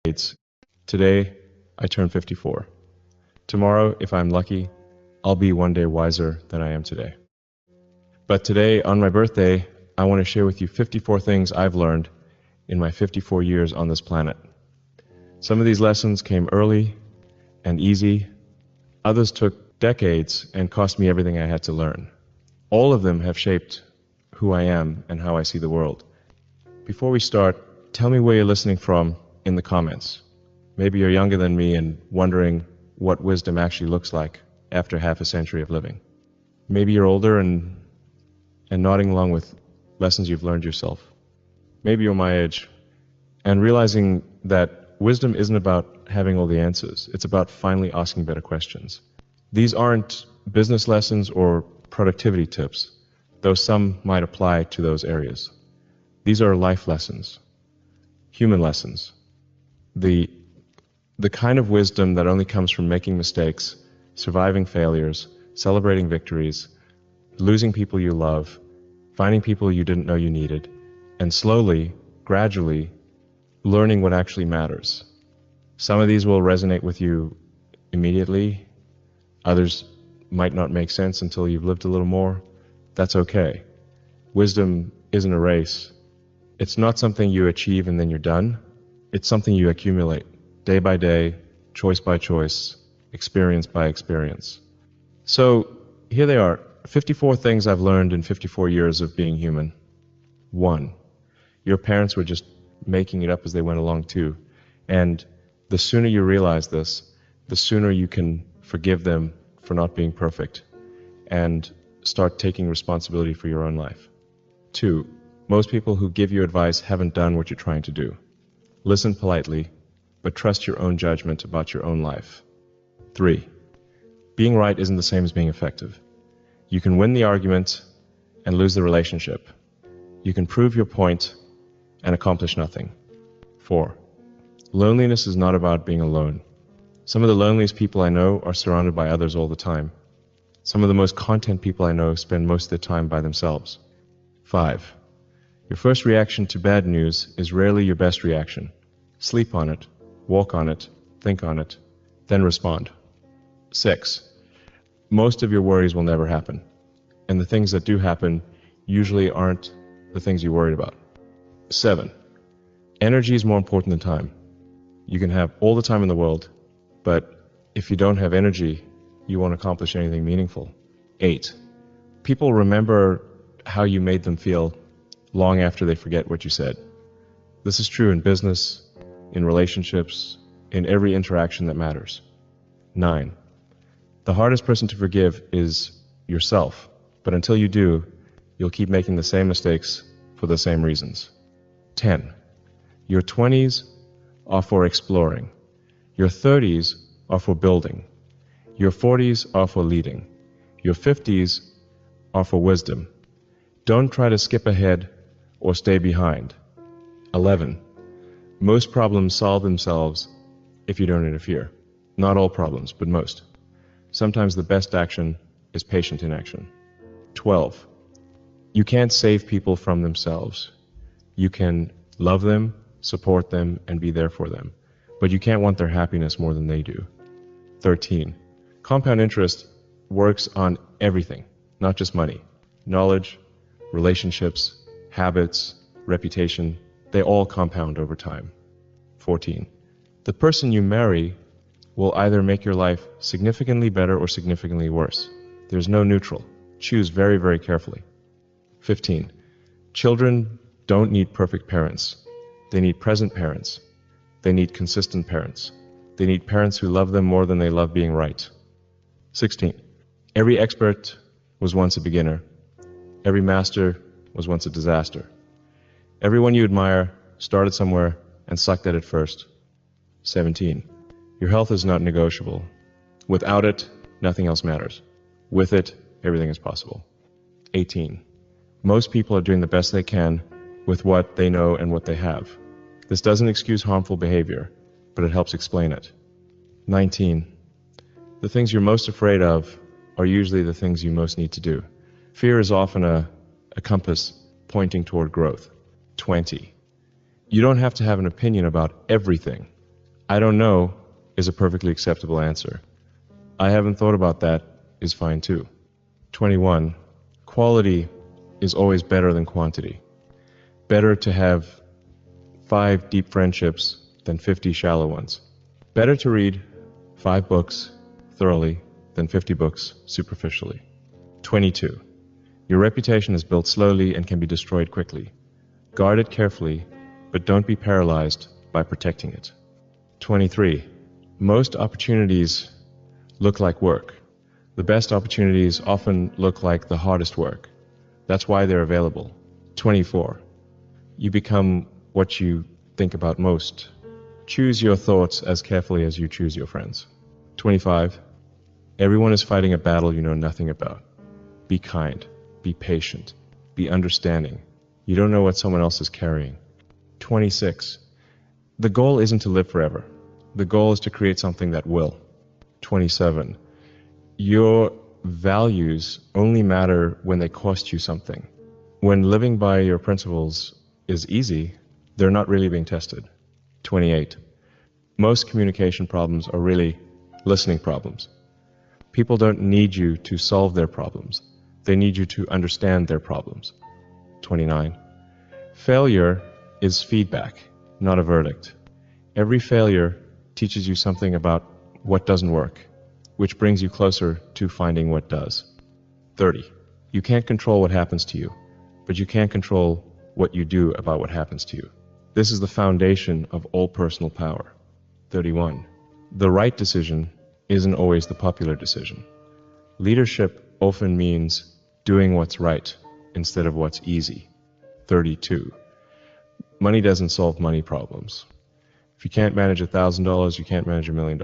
decades. Today, I turn 54. Tomorrow, if I'm lucky, I'll be one day wiser than I am today. But today, on my birthday, I want to share with you 54 things I've learned in my 54 years on this planet. Some of these lessons came early and easy. Others took decades and cost me everything I had to learn. All of them have shaped who I am and how I see the world. Before we start, tell me where you're listening from in the comments. Maybe you're younger than me and wondering what wisdom actually looks like after half a century of living. Maybe you're older and nodding along with lessons you've learned yourself. Maybe you're my age and realizing that wisdom isn't about having all the answers. It's about finally asking better questions. These aren't business lessons or productivity tips, though some might apply to those areas. These are life lessons, human lessons. The kind of wisdom that only comes from making mistakes, surviving failures, celebrating victories, losing people you love, finding people you didn't know you needed, and slowly, gradually, learning what actually matters. Some of these will resonate with you immediately. Others might not make sense until you've lived a little more. That's okay. Wisdom isn't a race. It's not something you achieve and then you're done. It's something you accumulate, day by day, choice by choice, experience by experience. So here they are, 54 things I've learned in 54 years of being human. 1, your parents were just making it up as they went along too. And the sooner you realize this, the sooner you can forgive them for not being perfect and start taking responsibility for your own life. 2, most people who give you advice haven't done what you're trying to do. Listen politely, but trust your own judgment about your own life. 3, being right isn't the same as being effective. You can win the argument and lose the relationship. You can prove your point and accomplish nothing. 4, loneliness is not about being alone. Some of the loneliest people I know are surrounded by others all the time. Some of the most content people I know spend most of their time by themselves. 5, your first reaction to bad news is rarely your best reaction. Sleep on it, walk on it, think on it, then respond. 6, most of your worries will never happen. And the things that do happen usually aren't the things you worried about. 7, energy is more important than time. You can have all the time in the world, but if you don't have energy, you won't accomplish anything meaningful. 8, people remember how you made them feel long after they forget what you said. This is true in business, in relationships, in every interaction that matters. 9, the hardest person to forgive is yourself, but until you do, you'll keep making the same mistakes for the same reasons. 10, your 20s are for exploring. Your 30s are for building. Your 40s are for leading. Your 50s are for wisdom. Don't try to skip ahead or stay behind. 11, most problems solve themselves if you don't interfere. Not all problems, but most. Sometimes the best action is patient inaction. 12, you can't save people from themselves. You can love them, support them, and be there for them. But you can't want their happiness more than they do. 13, compound interest works on everything, not just money. Knowledge, relationships, habits, reputation, they all compound over time. 14, the person you marry will either make your life significantly better or significantly worse. There's no neutral. Choose very, very carefully. 15, children don't need perfect parents. They need present parents. They need consistent parents. They need parents who love them more than they love being right. 16, every expert was once a beginner. Every master was once a disaster. Everyone you admire started somewhere and sucked at it first. 17, your health is not negotiable. Without it, nothing else matters. With it, everything is possible. 18, most people are doing the best they can with what they know and what they have. This doesn't excuse harmful behavior, but it helps explain it. 19, the things you're most afraid of are usually the things you most need to do. Fear is often a compass pointing toward growth. 20, you don't have to have an opinion about everything, I don't know is a perfectly acceptable answer. I haven't thought about that is fine too. 21. Quality is always better than quantity. Better to have 5 deep friendships than 50 shallow ones. Better to read 5 books thoroughly than 50 books superficially. 22. Your reputation is built slowly and can be destroyed quickly. Guard it carefully, but don't be paralyzed by protecting it. 23. Most opportunities look like work. The best opportunities often look like the hardest work. That's why they're available. 24. You become what you think about most. Choose your thoughts as carefully as you choose your friends. 25. Everyone is fighting a battle you know nothing about. Be kind. Be patient. Be understanding. You don't know what someone else is carrying. 26. The goal isn't to live forever. The goal is to create something that will. 27. Your values only matter when they cost you something. When living by your principles is easy, they're not really being tested. 28. Most communication problems are really listening problems. People don't need you to solve their problems. They need you to understand their problems. 29. Failure is feedback, not a verdict. Every failure teaches you something about what doesn't work, which brings you closer to finding what does. 30. You can't control what happens to you, but you can control what you do about what happens to you. This is the foundation of all personal power. 31. The right decision isn't always the popular decision. Leadership often means doing what's right instead of what's easy. 32. Money doesn't solve money problems. If you can't manage $1,000, you can't manage $1 million.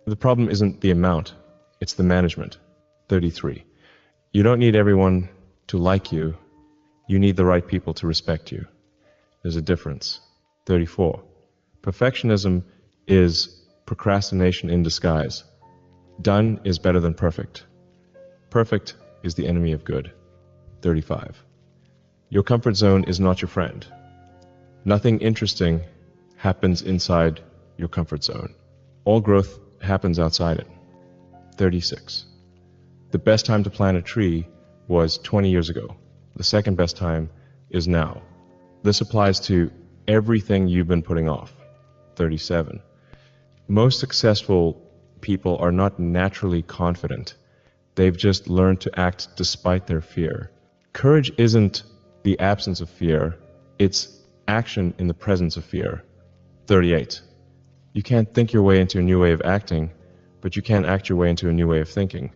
The problem isn't the amount, it's the management. 33. You don't need everyone to like you, you need the right people to respect you. There's a difference. 34. Perfectionism is procrastination in disguise. Done is better than perfect. Perfect is the enemy of good. 35. Your comfort zone is not your friend. Nothing interesting happens inside your comfort zone. All growth happens outside it. 36. The best time to plant a tree was 20 years ago. The second best time is now. This applies to everything you've been putting off. 37. Most successful people are not naturally confident. They've just learned to act despite their fear. Courage isn't the absence of fear, it's action in the presence of fear. 38. You can't think your way into a new way of acting, but you can act your way into a new way of thinking.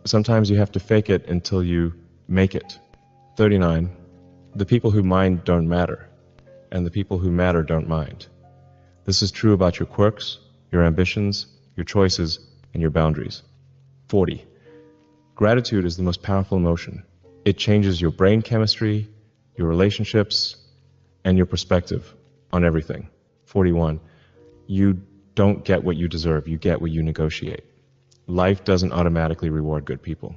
Sometimes you have to fake it until you make it. 39. The people who mind don't matter, and the people who matter don't mind. This is true about your quirks, your ambitions, your choices, and your boundaries. 40. Gratitude is the most powerful emotion. It changes your brain chemistry, your relationships, and your perspective on everything. 41. You don't get what you deserve, you get what you negotiate. Life doesn't automatically reward good people.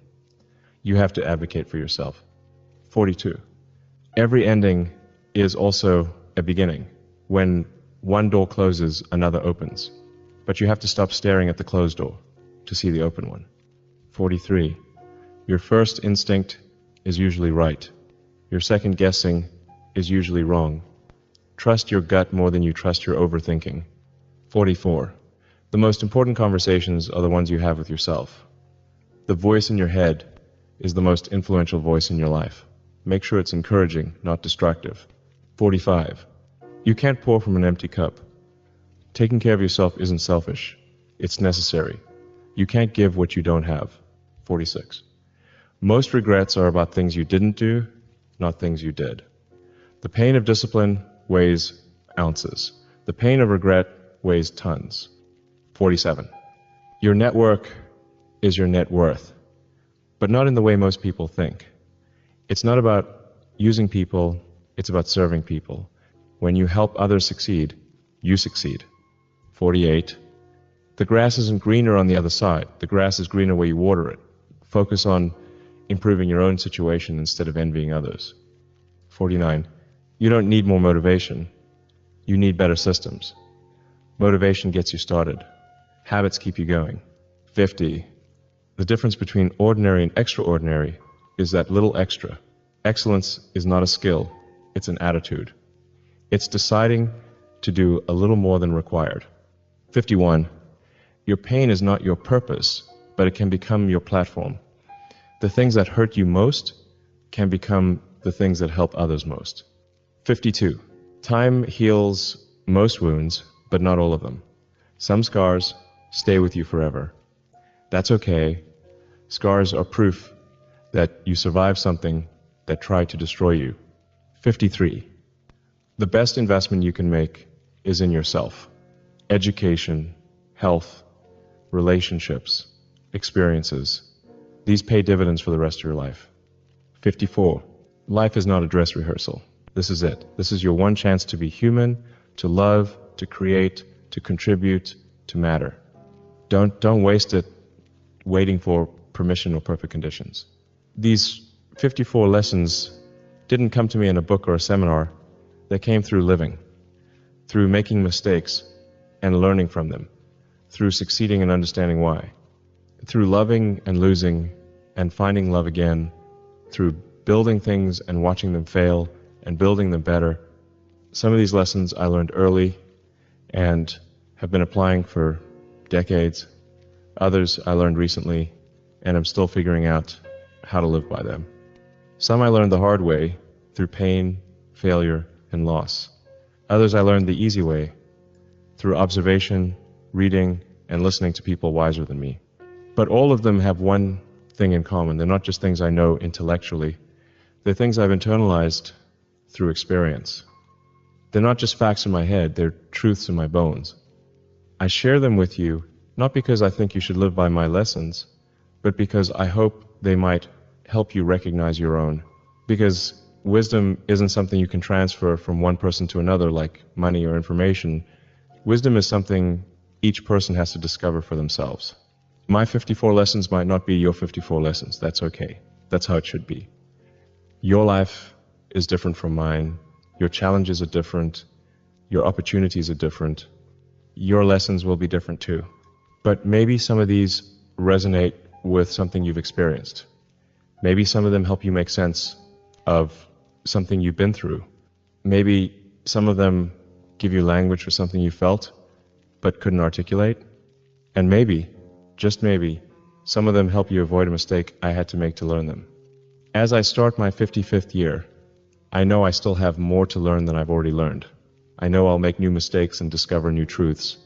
You have to advocate for yourself. 42. Every ending is also a beginning. When one door closes, another opens. But you have to stop staring at the closed door to see the open one. 43. Your first instinct is usually right. Your second guessing is usually wrong. Trust your gut more than you trust your overthinking. 44. The most important conversations are the ones you have with yourself. The voice in your head is the most influential voice in your life. Make sure it's encouraging, not destructive. 45. You can't pour from an empty cup. Taking care of yourself isn't selfish. It's necessary. You can't give what you don't have. 46. Most regrets are about things you didn't do, not things you did. The pain of discipline weighs ounces. The pain of regret weighs tons. 47. Your network is your net worth, but not in the way most people think. It's not about using people, it's about serving people. When you help others succeed, you succeed. 48. The grass isn't greener on the other side. The grass is greener where you water it. Focus on improving your own situation instead of envying others. 49. You don't need more motivation. You need better systems. Motivation gets you started. Habits keep you going. 50. The difference between ordinary and extraordinary is that little extra. Excellence is not a skill, it's an attitude. It's deciding to do a little more than required. 51. Your pain is not your purpose, but it can become your platform. The things that hurt you most can become the things that help others most. 52. Time heals most wounds, but not all of them. Some scars stay with you forever. That's okay. Scars are proof that you survived something that tried to destroy you. 53. The best investment you can make is in yourself. Education, health, relationships, experiences. These pay dividends for the rest of your life. 54. Life is not a dress rehearsal. This is it. This is your one chance to be human, to love, to create, to contribute, to matter. Don't waste it waiting for permission or perfect conditions. These 54 lessons didn't come to me in a book or a seminar. They came through living, through making mistakes and learning from them, through succeeding and understanding why, through loving and losing and finding love again, through building things and watching them fail and building them better. Some of these lessons I learned early and have been applying for decades. Others I learned recently and I'm still figuring out how to live by them. Some I learned the hard way through pain, failure, and loss. Others I learned the easy way through observation, reading, and listening to people wiser than me. But all of them have one thing in common. They're not just things I know intellectually. They're things I've internalized through experience. They're not just facts in my head, they're truths in my bones. I share them with you, not because I think you should live by my lessons, but because I hope they might help you recognize your own. Because wisdom isn't something you can transfer from one person to another like money or information. Wisdom is something each person has to discover for themselves. My 54 lessons might not be your 54 lessons. That's okay. That's how it should be. Your life is different from mine. Your challenges are different. Your opportunities are different. Your lessons will be different too. But maybe some of these resonate with something you've experienced. Maybe some of them help you make sense of something you've been through. Maybe some of them give you language for something you felt but couldn't articulate. And maybe, just maybe, some of them help you avoid a mistake I had to make to learn them. As I start my 55th year, I know I still have more to learn than I've already learned. I know I'll make new mistakes and discover new truths.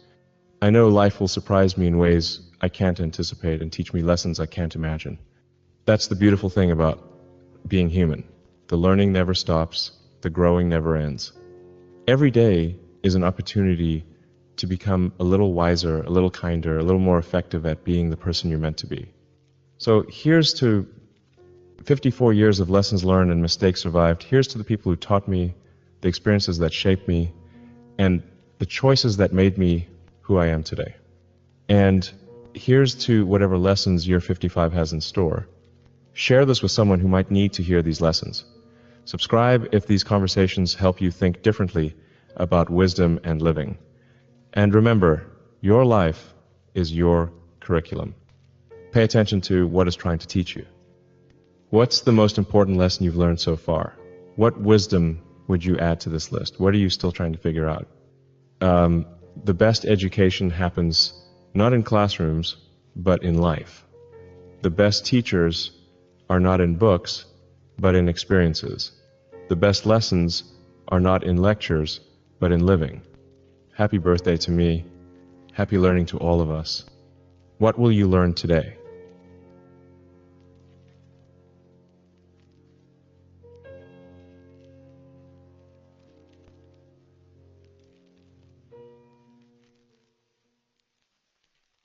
I know life will surprise me in ways I can't anticipate and teach me lessons I can't imagine. That's the beautiful thing about being human. The learning never stops, the growing never ends. Every day is an opportunity to become a little wiser, a little kinder, a little more effective at being the person you're meant to be. So here's to 54 years of lessons learned and mistakes survived. Here's to the people who taught me, the experiences that shaped me, and the choices that made me who I am today. And here's to whatever lessons year 55 has in store. Share this with someone who might need to hear these lessons. Subscribe if these conversations help you think differently about wisdom and living. And remember, your life is your curriculum. Pay attention to what it's trying to teach you. What's the most important lesson you've learned so far? What wisdom would you add to this list? What are you still trying to figure out? The best education happens not in classrooms, but in life. The best teachers are not in books, but in experiences. The best lessons are not in lectures, but in living. Happy birthday to me. Happy learning to all of us. What will you learn today?